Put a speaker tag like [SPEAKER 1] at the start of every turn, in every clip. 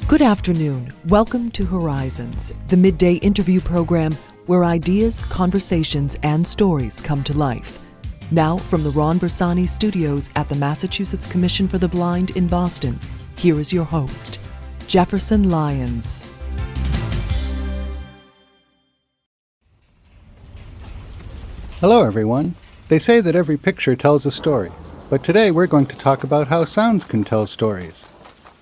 [SPEAKER 1] Good afternoon. Welcome to Horizons, the midday interview program where ideas, conversations, and stories come to life. Now, from the Ron Bersani Studios at the Massachusetts Commission for the Blind in Boston, here is your host, Jefferson Lyons.
[SPEAKER 2] Hello, everyone. They say that every picture tells a story, but today we're going to talk about how sounds can tell stories.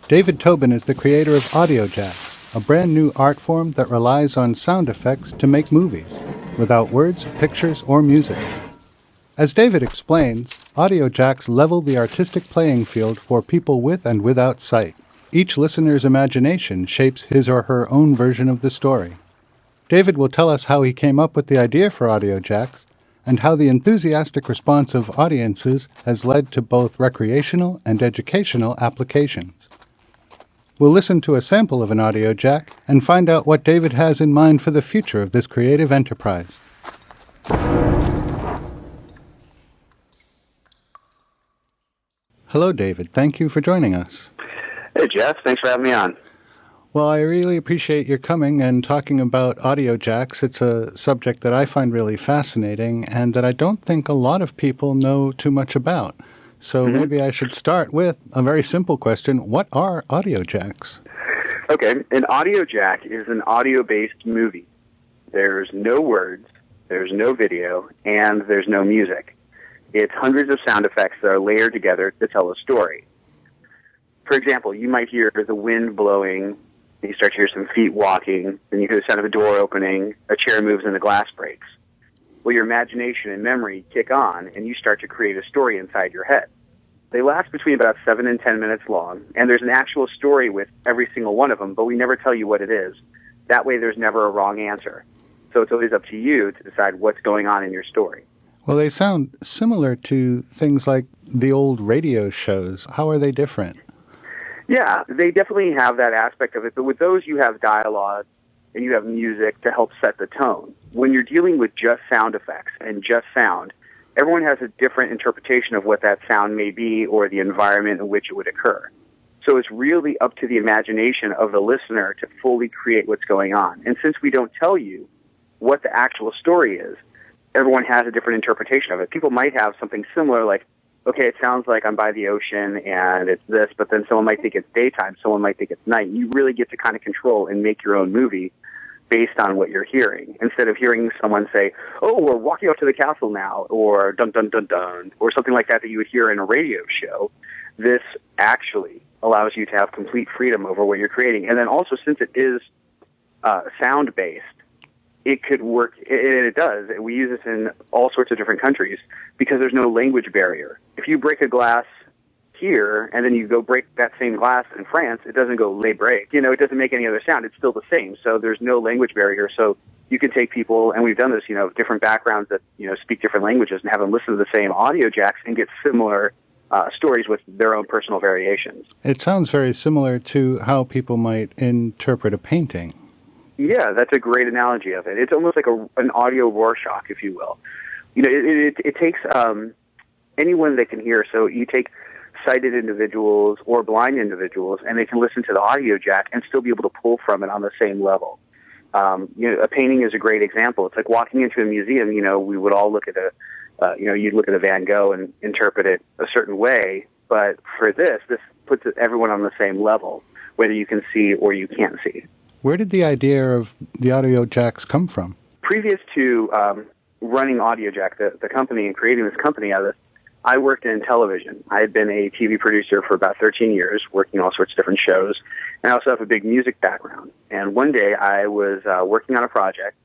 [SPEAKER 2] David Tobin is the creator of Audiojack, a brand new art form that relies on sound effects to make movies, without words, pictures, or music. As David explains, Audiojacks level the artistic playing field for people with and without sight. Each listener's imagination shapes his or her own version of the story. David will tell us how he came up with the idea for Audiojacks, and how the enthusiastic response of audiences has led to both recreational and educational applications. We'll listen to a sample of an Audiojack and find out what David has in mind for the future of this creative enterprise. Hello, David. Thank you for joining us.
[SPEAKER 3] Hey, Jeff. Thanks for having me on.
[SPEAKER 2] Well, I really appreciate your coming and talking about Audiojacks. It's a subject that I find really fascinating and that I don't think a lot of people know too much about. So maybe I should start with a very simple question. What are Audiojacks?
[SPEAKER 3] Okay, an Audiojack is an audio-based movie. There's no words, there's no video, and there's no music. It's hundreds of sound effects that are layered together to tell a story. For example, you might hear the wind blowing, you start to hear some feet walking, then you hear the sound of a door opening, a chair moves, and the glass breaks. Well, your imagination and memory kick on, and you start to create a story inside your head. They last between about 7 and 10 minutes long, and there's an actual story with every single one of them, but we never tell you what it is. That way there's never a wrong answer. So it's always up to you to decide what's going on in your story.
[SPEAKER 2] Well, they sound similar to things like the old radio shows. How are they different?
[SPEAKER 3] Yeah, they definitely have that aspect of it, but with those you have dialogue and you have music to help set the tone. When you're dealing with just sound effects and just sound, everyone has a different interpretation of what that sound may be or the environment in which it would occur. So it's really up to the imagination of the listener to fully create what's going on. And since we don't tell you what the actual story is, everyone has a different interpretation of it. People might have something similar like, okay, it sounds like I'm by the ocean and it's this, but then someone might think it's daytime, someone might think it's night. You really get to kind of control and make your own movie based on what you're hearing, instead of hearing someone say, oh, we're walking up to the castle now, or dun, dun, dun, dun, or something like that you would hear in a radio show. This actually allows you to have complete freedom over what you're creating. And then also, since it is sound-based, it could work, and it does. We use this in all sorts of different countries because there's no language barrier. If you break a glass here, and then you go break that same glass in France, it doesn't go lay break. It doesn't make any other sound. It's still the same. So there's no language barrier. So you can take people, and we've done this, different backgrounds that, speak different languages and have them listen to the same Audiojacks and get similar stories with their own personal variations. It
[SPEAKER 2] sounds very similar to how people might interpret a painting.
[SPEAKER 3] Yeah, that's a great analogy of it. It's almost like an audio Rorschach, if you will. It takes anyone that can hear. So you take sighted individuals or blind individuals, and they can listen to the Audiojack and still be able to pull from it on the same level. A painting is a great example. It's like walking into a museum. We would all look at you'd look at a Van Gogh and interpret it a certain way. But for this puts everyone on the same level, whether you can see or you can't see.
[SPEAKER 2] Where did the idea of the Audiojacks come from?
[SPEAKER 3] Previous to running Audiojack, the company, and creating this company out of this, I worked in television. I had been a TV producer for about 13 years, working all sorts of different shows. And I also have a big music background. And one day I was working on a project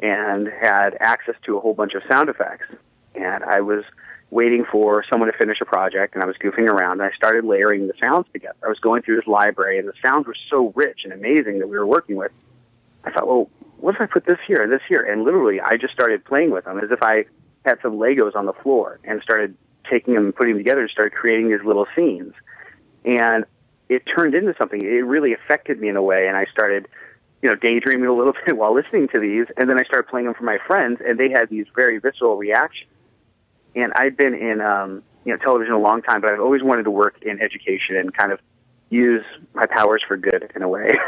[SPEAKER 3] and had access to a whole bunch of sound effects. And I was waiting for someone to finish a project, and I was goofing around, and I started layering the sounds together. I was going through this library, and the sounds were so rich and amazing that we were working with. I thought, well, what if I put this here and this here? And literally, I just started playing with them as if I had some Legos on the floor and started taking them and putting them together and started creating these little scenes. And it turned into something. It really affected me in a way, and I started, daydreaming a little bit while listening to these, and then I started playing them for my friends, and they had these very visceral reactions. And I'd been in television a long time, but I've always wanted to work in education and kind of use my powers for good in a way.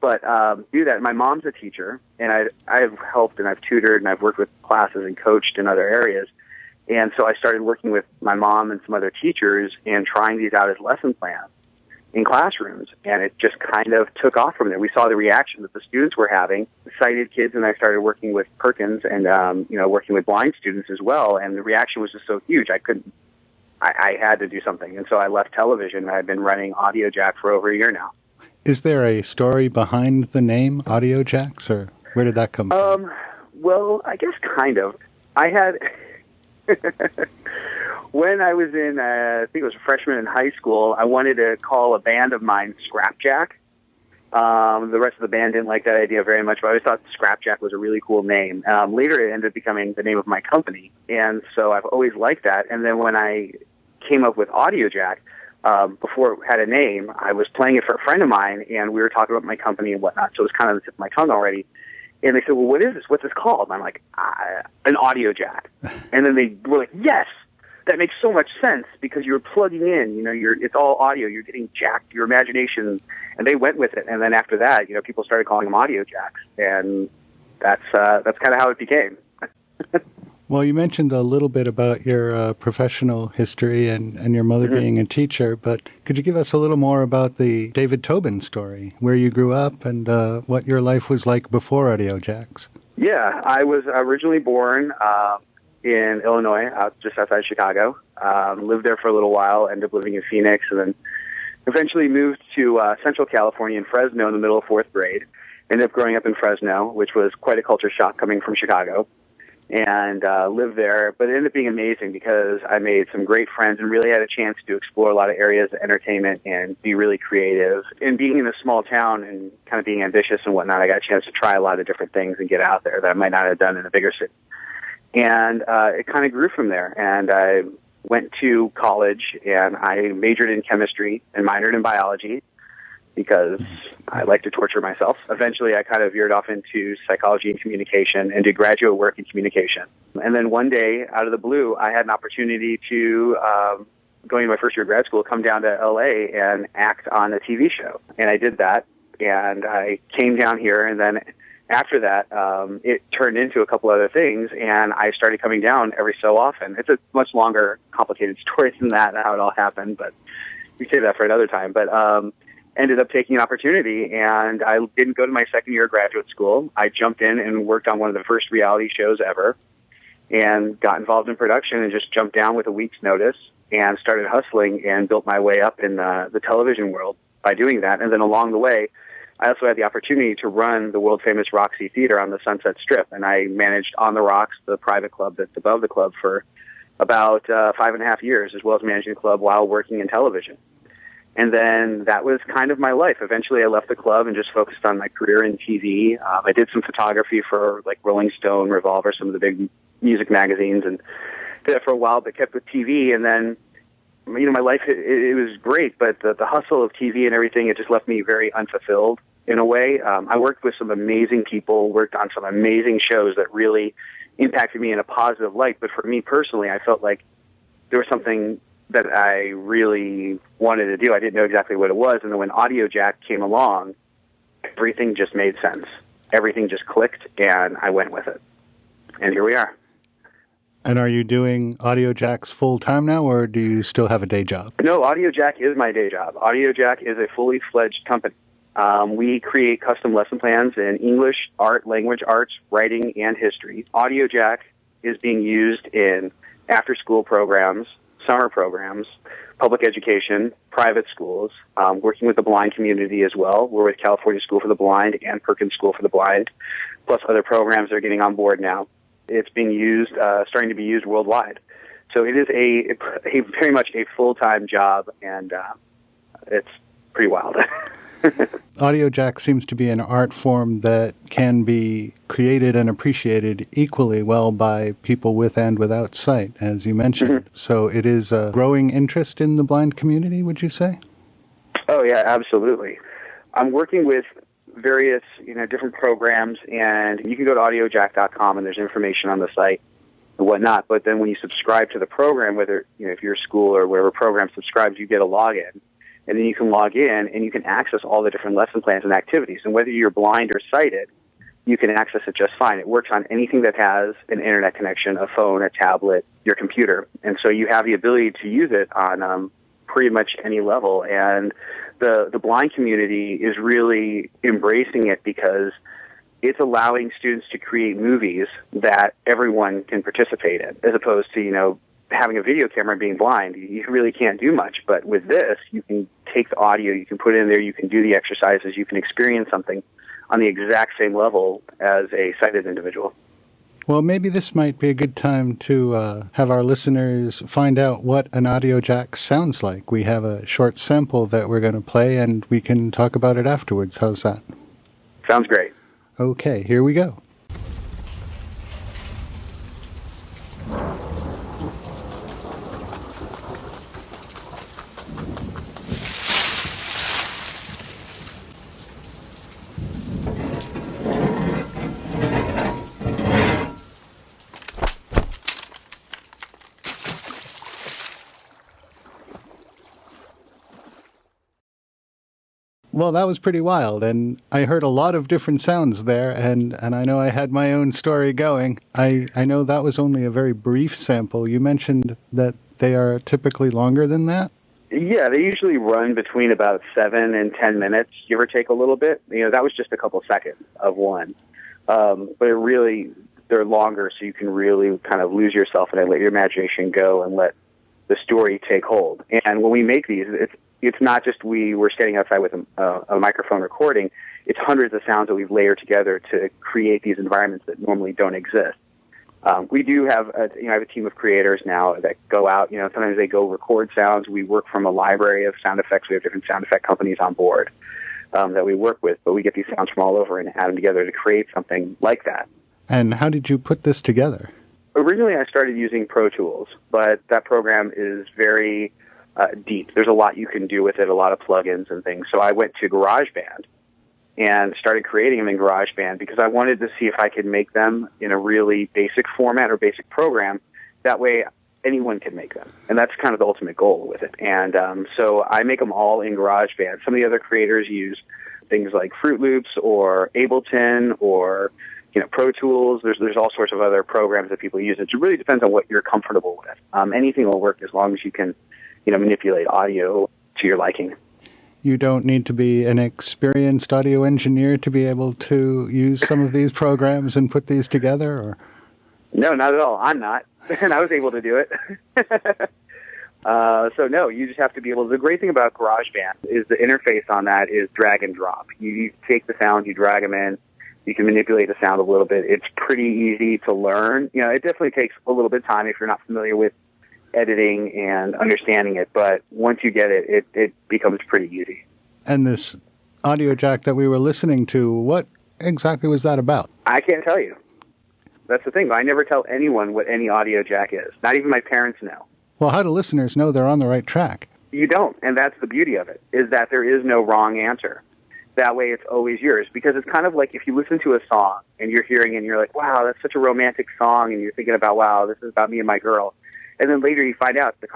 [SPEAKER 3] But do that. My mom's a teacher, and I've helped and I've tutored and I've worked with classes and coached in other areas. And so I started working with my mom and some other teachers and trying these out as lesson plans in classrooms, and it just kind of took off from there. We saw the reaction that the students were having. Sighted kids, and I started working with Perkins and working with blind students as well, and the reaction was just so huge. I had to do something, and so I left television. I've been running Audiojack for over a year now.
[SPEAKER 2] Is there a story behind the name Audiojacks, or where did that come from?
[SPEAKER 3] Well, I guess kind of. I had... When I was in, I think it was a freshman in high school, I wanted to call a band of mine Scrapjack. The rest of the band didn't like that idea very much, but I always thought Scrapjack was a really cool name. Later, it ended up becoming the name of my company, and so I've always liked that. And then when I came up with Audiojack, before it had a name, I was playing it for a friend of mine, and we were talking about my company and whatnot, so it was kind of on the tip of my tongue already. And they said, well, what is this? What's this called? And I'm like, an Audiojack. And then they were like, yes, that makes so much sense because you're plugging in, it's all audio. You're getting jacked, your imagination. And they went with it. And then after that, people started calling them Audiojacks. And that's kind of how it became.
[SPEAKER 2] Well, you mentioned a little bit about your professional history and your mother being a teacher, but could you give us a little more about the David Tobin story, where you grew up and what your life was like before Audiojacks? Yeah,
[SPEAKER 3] I was originally born in Illinois, just outside Chicago. Lived there for a little while, ended up living in Phoenix, and then eventually moved to Central California in Fresno in the middle of fourth grade. Ended up growing up in Fresno, which was quite a culture shock coming from Chicago. And lived there, but it ended up being amazing because I made some great friends and really had a chance to explore a lot of areas of entertainment and be really creative. And being in a small town and kind of being ambitious and whatnot, I got a chance to try a lot of different things and get out there that I might not have done in a bigger city. And it kind of grew from there. And I went to college and I majored in chemistry and minored in biology because I like to torture myself. Eventually, I kind of veered off into psychology and communication and did graduate work in communication. And then one day, out of the blue, I had an opportunity to, going to my first year of grad school, come down to L.A. and act on a TV show. And I did that, and I came down here, and then after that, it turned into a couple other things, and I started coming down every so often. It's a much longer, complicated story than that, how it all happened, but we save that for another time. But ended up taking an opportunity, and I didn't go to my second year of graduate school. I jumped in and worked on one of the first reality shows ever and got involved in production and just jumped down with a week's notice and started hustling and built my way up in the television world by doing that. And then along the way, I also had the opportunity to run the world-famous Roxy Theater on the Sunset Strip, and I managed On the Rocks, the private club that's above the club, for about 5.5 years, as well as managing the club while working in television. And then that was kind of my life. Eventually, I left the club and just focused on my career in TV. I did some photography for like Rolling Stone, Revolver, some of the big music magazines, and did that for a while, but kept with TV. And then, my life, it was great, but the hustle of TV and everything, it just left me very unfulfilled in a way. I worked with some amazing people, worked on some amazing shows that really impacted me in a positive light. But for me personally, I felt like there was something that I really wanted to do. I didn't know exactly what it was. And then when Audiojack came along, everything just made sense. Everything just clicked, and I went with it. And here we are. And are you doing Audiojacks full-time now, or do you still have a day job? No, Audiojack is my day job. Audiojack is a fully fledged company. We create custom lesson plans in English, art, language arts, writing, and history. Audiojack is being used in after-school programs, summer programs, public education, private schools, working with the blind community as well. We're with California School for the Blind and Perkins School for the Blind, plus other programs that are getting on board now. It's being used, starting to be used worldwide. So it is a very much a full-time job, and it's pretty wild. Audiojack seems to be an art form that can be created and appreciated equally well by people with and without sight, as you mentioned. Mm-hmm. So it is a growing interest in the blind community, would you say? Oh, yeah, absolutely. I'm working with various, different programs, and you can go to audiojack.com, and there's information on the site and whatnot. But then when you subscribe to the program, whether, if your school or whatever program subscribes, you get a login. and then you can log in and you can access all the different lesson plans and activities. And whether you're blind or sighted, you can access it just fine. It works on anything that has an internet connection, a phone, a tablet, your computer. And so you have the ability to use it on pretty much any level. And the blind community is really embracing it because it's allowing students to create movies that everyone can participate in, as opposed to, having a video camera and being blind. You really can't do much. But with this, you can take the audio, you can put it in there, you can do the exercises, you can experience something on the exact same level as a sighted individual.
[SPEAKER 2] Well, maybe this might be a good time to have our listeners find out what an Audiojack sounds like. We have a short sample that we're going to play, and we can talk about it afterwards. How's that?
[SPEAKER 3] Sounds great.
[SPEAKER 2] Okay, here we go. Well, that was pretty wild, and I heard a lot of different sounds there, and I know I had my own story going. I know that was only a very brief sample. You mentioned that they are typically longer than that?
[SPEAKER 3] Yeah, they usually run between about 7 and 10 minutes, give or take a little bit. That was just a couple seconds of one. But they're longer, so you can really kind of lose yourself and let your imagination go and let the story take hold. And when we make these, it's not just we're standing outside with a microphone recording. It's hundreds of sounds that we've layered together to create these environments that normally don't exist. We do have I have a team of creators now that go out. Sometimes they go record sounds. We work from a library of sound effects. We have different sound effect companies on board that we work with, but we get these sounds from all over and add them together to create something like that.
[SPEAKER 2] And how did you put this together?
[SPEAKER 3] Originally, I started using Pro Tools, but that program is very deep. There's a lot you can do with it, a lot of plugins and things. So I went to GarageBand and started creating them in GarageBand because I wanted to see if I could make them in a really basic format or basic program. That way, anyone can make them. And that's kind of the ultimate goal with it. And so I make them all in GarageBand. Some of the other creators use things like Fruit Loops or Ableton or Pro Tools. There's all sorts of other programs that people use. It really depends on what you're comfortable with. Anything will work as long as you can manipulate audio to your liking.
[SPEAKER 2] You don't need to be an experienced audio engineer to be able to use some of these programs and put these together? Or?
[SPEAKER 3] No, not at all. I'm not. And I was able to do it. So no, you just have to be able to. The great thing about GarageBand is the interface on that is drag and drop. You take the sounds, you drag them in, you can manipulate the sound a little bit. It's pretty easy to learn. It definitely takes a little bit of time if you're not familiar with editing and understanding it, but once you get it, it becomes pretty easy.
[SPEAKER 2] And this Audiojack that we were listening to, what exactly was that about?
[SPEAKER 3] I can't tell you. That's the thing. I never tell anyone what any Audiojack is. Not even my parents know.
[SPEAKER 2] Well, how do listeners know they're on the right track?
[SPEAKER 3] You don't, and that's the beauty of it, is that there is no wrong answer. That way it's always yours, because it's kind of like if you listen to a song and you're hearing it and you're like, wow, that's such a romantic song, and you're thinking about, wow, this is about me and my girl. And then later you find out the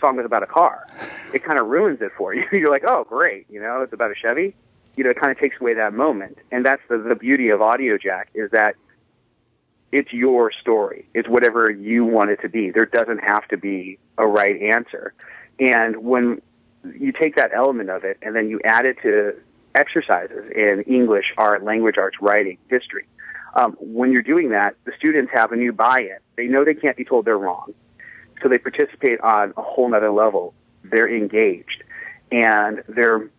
[SPEAKER 3] song was about a car. It kind of ruins it for you. You're like, oh, great, it's about a Chevy. It kind of takes away that moment. And that's the beauty of Audiojack, is that it's your story. It's whatever you want it to be. There doesn't have to be a right answer. And when you take that element of it and then you add it to exercises in English, art, language arts, writing, history, when you're doing that, the students have a new buy-in. They know they can't be told they're wrong. So they participate on a whole nother level. They're engaged, and they're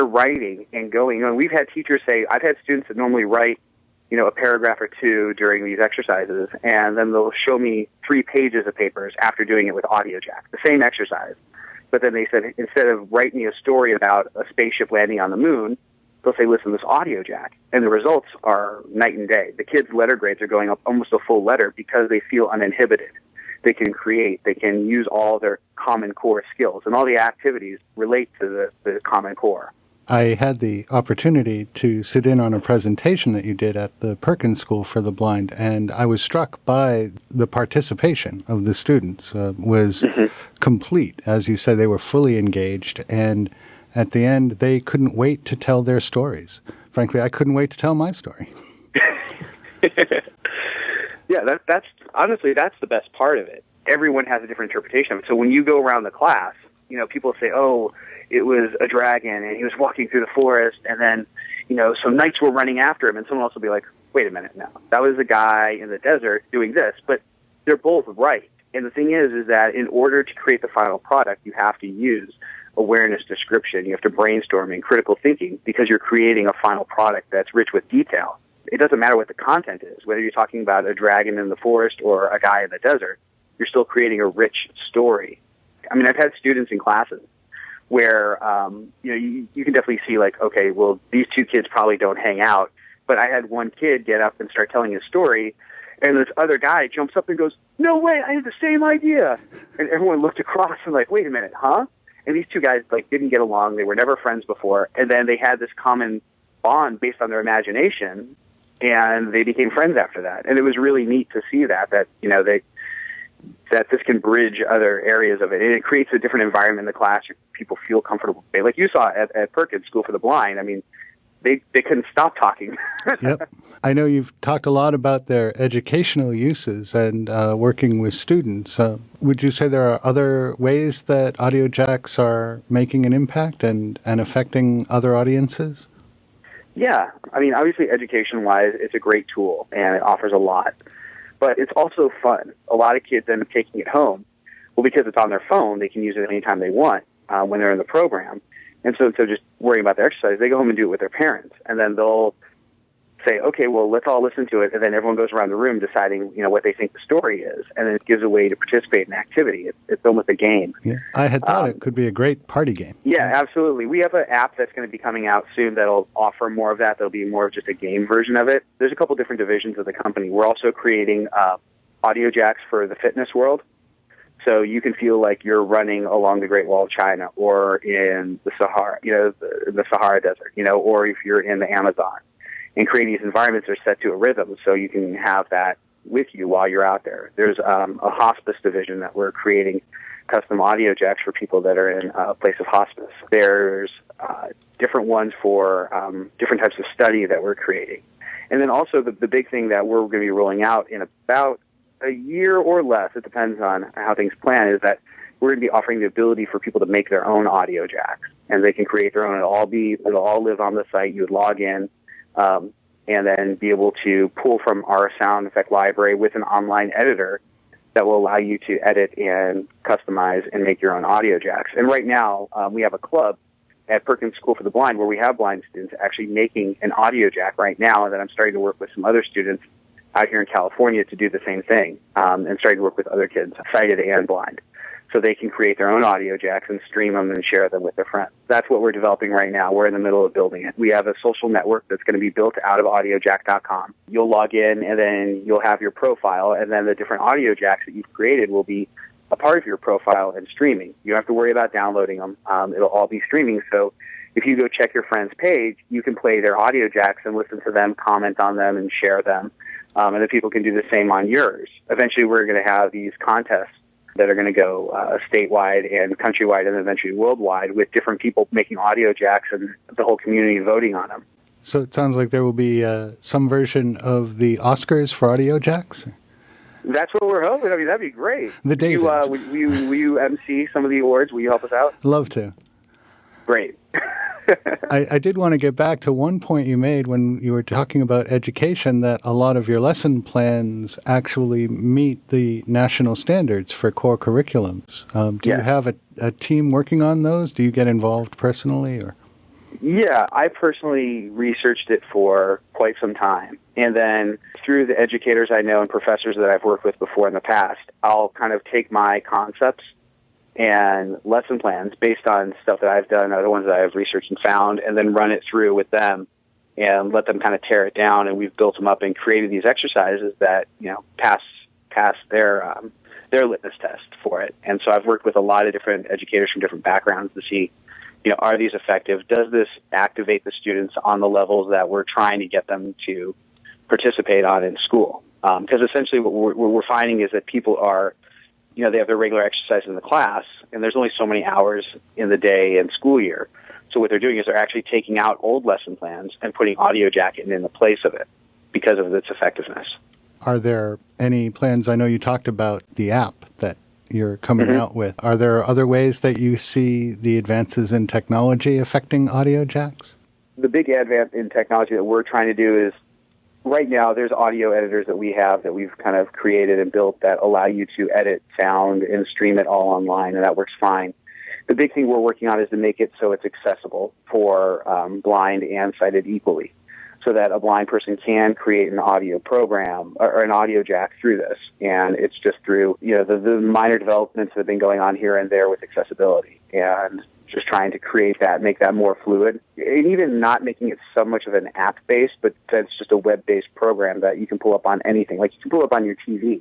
[SPEAKER 3] writing and going. We've had teachers say, I've had students that normally write, a paragraph or two during these exercises, and then they'll show me 3 pages of papers after doing it with Audiojack, the same exercise. But then they said, instead of writing me a story about a spaceship landing on the moon, they'll say, listen, this Audiojack. And the results are night and day. The kids' letter grades are going up almost a full letter because they feel uninhibited. They can create, they can use all their Common Core skills, and all the activities relate to the Common Core.
[SPEAKER 2] I had the opportunity to sit in on a presentation that you did at the Perkins School for the Blind, and I was struck by the participation of the students. Was complete. As you said, they were fully engaged, and at the end, they couldn't wait to tell their stories. Frankly, I couldn't wait to tell my story.
[SPEAKER 3] Yeah, that's honestly, that's the best part of it. Everyone has a different interpretation of it. So when you go around the class, people say, oh, it was a dragon, and he was walking through the forest, and then, some knights were running after him, and someone else will be like, wait a minute now, that was a guy in the desert doing this. But they're both right. And the thing is that in order to create the final product, you have to use awareness, description, you have to brainstorm and critical thinking, because you're creating a final product that's rich with detail. It doesn't matter what the content is, whether you're talking about a dragon in the forest or a guy in the desert, you're still creating a rich story. I mean, I've had students in classes where, you can definitely see like, okay, well, these two kids probably don't hang out. But I had one kid get up and start telling his story, and this other guy jumps up and goes, no way, I had the same idea. And everyone looked across and like, wait a minute, huh? And these two guys like didn't get along. They were never friends before. And then they had this common bond based on their imagination, and they became friends after that. And it was really neat to see that this can bridge other areas of it. And it creates a different environment in the class. People feel comfortable. Like you saw at Perkins School for the Blind, I mean, they couldn't stop talking.
[SPEAKER 2] Yep. I know you've talked a lot about their educational uses and working with students. Would you say there are other ways that Audiojacks are making an impact and affecting other audiences?
[SPEAKER 3] Yeah. I mean, obviously, education-wise, it's a great tool, and it offers a lot. But it's also fun. A lot of kids end up taking it home. Well, because it's on their phone, they can use it anytime they want when they're in the program. And so instead of just worrying about their exercise, they go home and do it with their parents. And then they'll say, okay, well, let's all listen to it. And then everyone goes around the room deciding, what they think the story is. And then it gives a way to participate in activity. It's almost a game.
[SPEAKER 2] Yeah. I had thought it could be a great party game.
[SPEAKER 3] Yeah, absolutely. We have an app that's going to be coming out soon that'll offer more of that. There'll be more of just a game version of it. There's a couple different divisions of the company. We're also creating Audiojacks for the fitness world. So you can feel like you're running along the Great Wall of China or in the Sahara, the Sahara Desert, or if you're in the Amazon. And creating these environments are set to a rhythm, so you can have that with you while you're out there. There's a hospice division that we're creating custom Audiojacks for people that are in a place of hospice. There's different ones for different types of study that we're creating. And then also the big thing that we're going to be rolling out in about a year or less, it depends on how things plan, is that we're going to be offering the ability for people to make their own Audiojacks. And they can create their own. It'll all live on the site. You would log in and then be able to pull from our sound effect library with an online editor that will allow you to edit and customize and make your own Audiojacks. And right now, we have a club at Perkins School for the Blind where we have blind students actually making an Audiojack right now, and then I'm starting to work with some other students out here in California to do the same thing, and starting to work with other kids, sighted and blind, so they can create their own Audiojacks and stream them and share them with their friends. That's what we're developing right now. We're in the middle of building it. We have a social network that's going to be built out of audiojack.com. You'll log in, and then you'll have your profile, and then the different Audiojacks that you've created will be a part of your profile and streaming. You don't have to worry about downloading them. It'll all be streaming, so if you go check your friend's page, you can play their Audiojacks and listen to them, comment on them, and share them. And then people can do the same on yours. Eventually, we're going to have these contests that are going to go statewide and countrywide and eventually worldwide with different people making Audiojacks and the whole community voting on them.
[SPEAKER 2] So it sounds like there will be some version of the Oscars for Audiojacks?
[SPEAKER 3] That's what we're hoping. I mean, that'd be great.
[SPEAKER 2] The Davids.
[SPEAKER 3] Will you MC some of the awards? Will you help us out?
[SPEAKER 2] Love to.
[SPEAKER 3] Great.
[SPEAKER 2] I did want to get back to one point you made when you were talking about education, that a lot of your lesson plans actually meet the national standards for core curriculums. Do you have a team working on those? Do you get involved personally? Or?
[SPEAKER 3] Yeah, I personally researched it for quite some time. And then through the educators I know and professors that I've worked with before in the past, I'll kind of take my concepts and lesson plans based on stuff that I've done, other ones that I've researched and found, and then run it through with them and let them kind of tear it down. And we've built them up and created these exercises that, pass their litmus test for it. And so I've worked with a lot of different educators from different backgrounds to see, are these effective? Does this activate the students on the levels that we're trying to get them to participate on in school? Because essentially what we're finding is that people are, they have their regular exercise in the class, and there's only so many hours in the day and school year. So what they're doing is they're actually taking out old lesson plans and putting Audiojack in the place of it because of its effectiveness.
[SPEAKER 2] Are there any plans? I know you talked about the app that you're coming out with. Are there other ways that you see the advances in technology affecting Audiojacks?
[SPEAKER 3] The big advance in technology that we're trying to do is, right now there's audio editors that we have that we've kind of created and built that allow you to edit sound and stream it all online, and that works fine. The big thing we're working on is to make it so it's accessible for blind and sighted equally, so that a blind person can create an audio program or an Audiojack through this. And it's just through, the minor developments that have been going on here and there with accessibility, and just trying to create that, make that more fluid, and even not making it so much of an app-based, but that it's just a web-based program that you can pull up on anything. Like you can pull up on your TV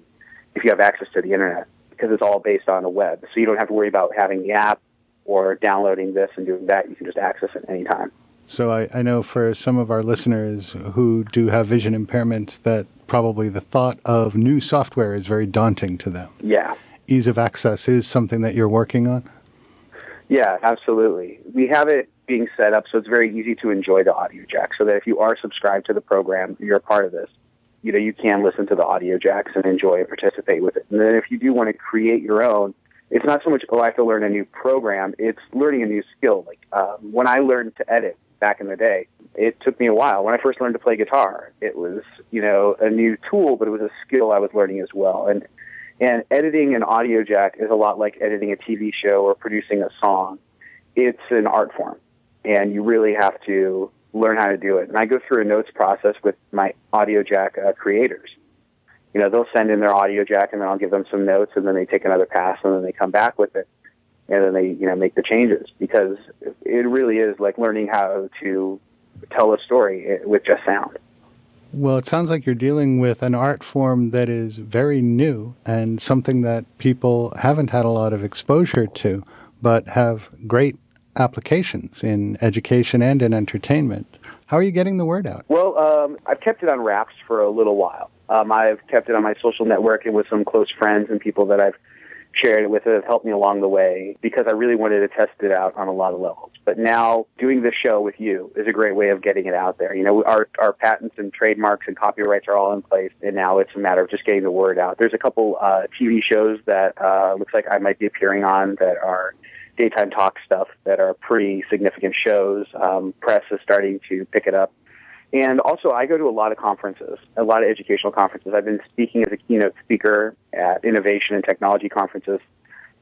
[SPEAKER 3] if you have access to the internet, because it's all based on the web. So you don't have to worry about having the app or downloading this and doing that. You can just access it anytime.
[SPEAKER 2] So I know for some of our listeners who do have vision impairments that probably the thought of new software is very daunting to them.
[SPEAKER 3] Yeah.
[SPEAKER 2] Ease of access is something that you're working on?
[SPEAKER 3] Yeah, absolutely. We have it being set up so it's very easy to enjoy the Audiojack, so that if you are subscribed to the program, you're a part of this. You can listen to the Audiojacks and enjoy and participate with it. And then if you do want to create your own, it's not so much, I have to learn a new program. It's learning a new skill. Like when I learned to edit back in the day, it took me a while. When I first learned to play guitar, it was, a new tool, but it was a skill I was learning as well. And editing an Audiojack is a lot like editing a TV show or producing a song. It's an art form, and you really have to learn how to do it. And I go through a notes process with my Audiojack creators. They'll send in their Audiojack, and then I'll give them some notes, and then they take another pass, and then they come back with it, and then they, make the changes, because it really is like learning how to tell a story with just sound.
[SPEAKER 2] Well, it sounds like you're dealing with an art form that is very new and something that people haven't had a lot of exposure to, but have great applications in education and in entertainment. How are you getting the word out?
[SPEAKER 3] Well, I've kept it on wraps for a little while. I've kept it on my social network and with some close friends and people that I've shared it with that have helped me along the way, because I really wanted to test it out on a lot of levels. But now doing this show with you is a great way of getting it out there. Our patents and trademarks and copyrights are all in place, and now it's a matter of just getting the word out. There's a couple TV shows that looks like I might be appearing on that are daytime talk stuff that are pretty significant shows. Press is starting to pick it up. And also, I go to a lot of conferences, a lot of educational conferences. I've been speaking as a keynote speaker at innovation and technology conferences,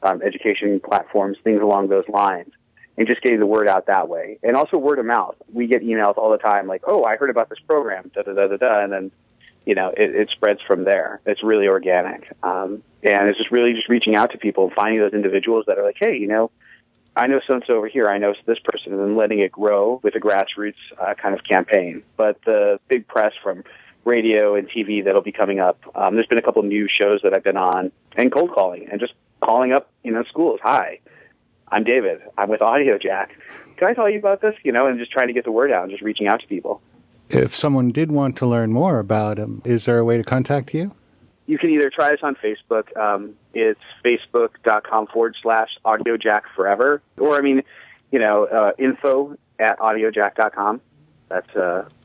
[SPEAKER 3] education platforms, things along those lines, and just getting the word out that way. And also word of mouth. We get emails all the time like, oh, I heard about this program, da-da-da-da-da, and then, it spreads from there. It's really organic. And it's just really just reaching out to people and finding those individuals that are like, hey, I know so-and-so over here, I know this person, and then letting it grow with a grassroots kind of campaign. But the big press from radio and TV that'll be coming up, there's been a couple of news shows that I've been on, and cold calling, and just calling up, schools. Hi, I'm David. I'm with Audiojack. Can I tell you about this? And just trying to get the word out and just reaching out to people.
[SPEAKER 2] If someone did want to learn more about him, is there a way to contact you?
[SPEAKER 3] You can either try us on Facebook. It's facebook.com/Audiojack forever. Or, info@audiojack.com. That's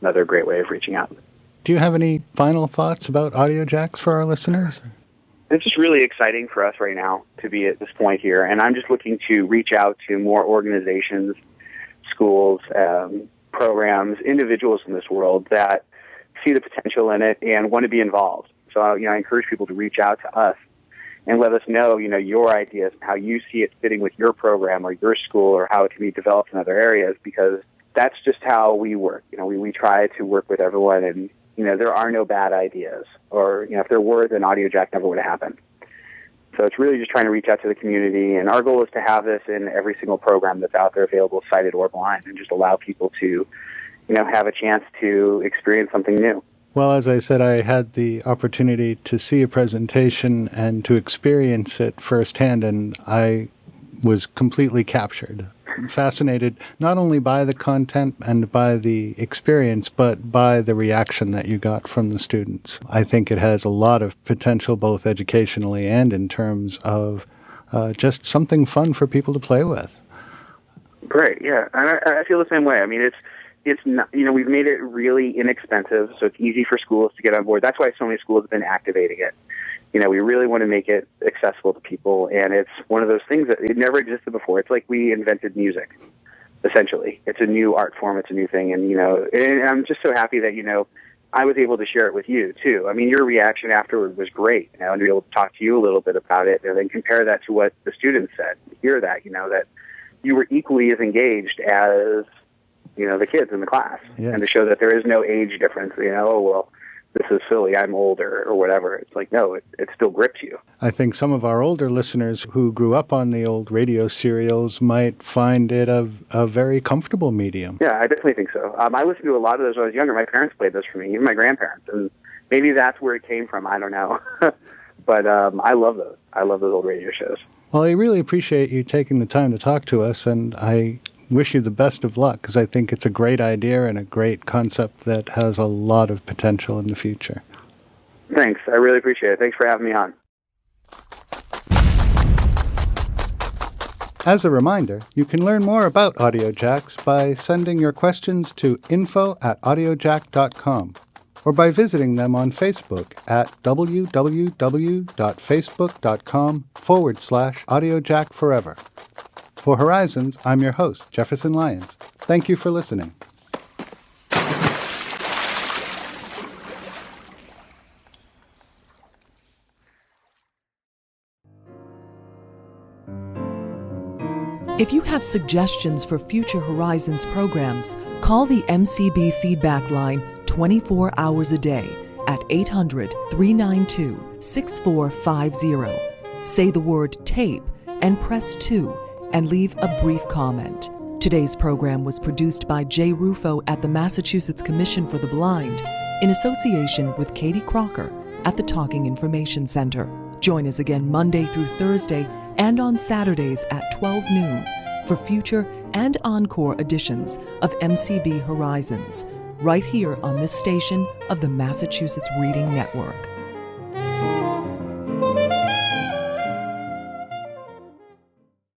[SPEAKER 3] another great way of reaching out.
[SPEAKER 2] Do you have any final thoughts about Audiojacks for our listeners?
[SPEAKER 3] It's just really exciting for us right now to be at this point here. And I'm just looking to reach out to more organizations, schools, programs, individuals in this world that see the potential in it and want to be involved. So, I encourage people to reach out to us and let us know, your ideas, how you see it fitting with your program or your school, or how it can be developed in other areas, because that's just how we work. We try to work with everyone, and, there are no bad ideas. Or, if there were, then Audiojack never would have happened. So it's really just trying to reach out to the community, and our goal is to have this in every single program that's out there available, sighted or blind, and just allow people to, have a chance to experience something new.
[SPEAKER 2] Well, as I said, I had the opportunity to see a presentation and to experience it firsthand, and I was completely captured. fascinated not only by the content and by the experience, but by the reaction that you got from the students. I think it has a lot of potential, both educationally and in terms of just something fun for people to play with.
[SPEAKER 3] Great, yeah. And I feel the same way. I mean, it's not, we've made it really inexpensive, so it's easy for schools to get on board. That's why so many schools have been activating it. We really want to make it accessible to people, and it's one of those things that it never existed before. It's like we invented music, essentially. It's a new art form. It's a new thing, and I'm just so happy that I was able to share it with you too. I mean, your reaction afterward was great, and to be able to talk to you a little bit about it, and then compare that to what the students said. Hear that, that you were equally as engaged as the kids in the class,
[SPEAKER 2] yes.
[SPEAKER 3] And to show that there is no age difference. Oh well, this is silly, I'm older, or whatever. It's like, no, it still grips you.
[SPEAKER 2] I think some of our older listeners who grew up on the old radio serials might find it a very comfortable medium.
[SPEAKER 3] Yeah, I definitely think so. I listened to a lot of those when I was younger. My parents played those for me, even my grandparents. And maybe that's where it came from. I don't know. But I love those. I love those old radio shows.
[SPEAKER 2] Well, I really appreciate you taking the time to talk to us, and I wish you the best of luck, because I think it's a great idea and a great concept that has a lot of potential in the future.
[SPEAKER 3] Thanks. I really appreciate it. Thanks for having me on.
[SPEAKER 2] As a reminder, you can learn more about Audiojacks by sending your questions to info@audiojack.com or by visiting them on Facebook at www.facebook.com/AudiojackForever. For Horizons, I'm your host, Jefferson Lyons. Thank you for listening.
[SPEAKER 1] If you have suggestions for future Horizons programs, call the MCB feedback line 24 hours a day at 800-392-6450. Say the word tape and press 2 and leave a brief comment. Today's program was produced by Jay Rufo at the Massachusetts Commission for the Blind in association with Katie Crocker at the Talking Information Center. Join us again Monday through Thursday and on Saturdays at 12 noon for future and encore editions of MCB Horizons, right here on this station of the Massachusetts Reading Network.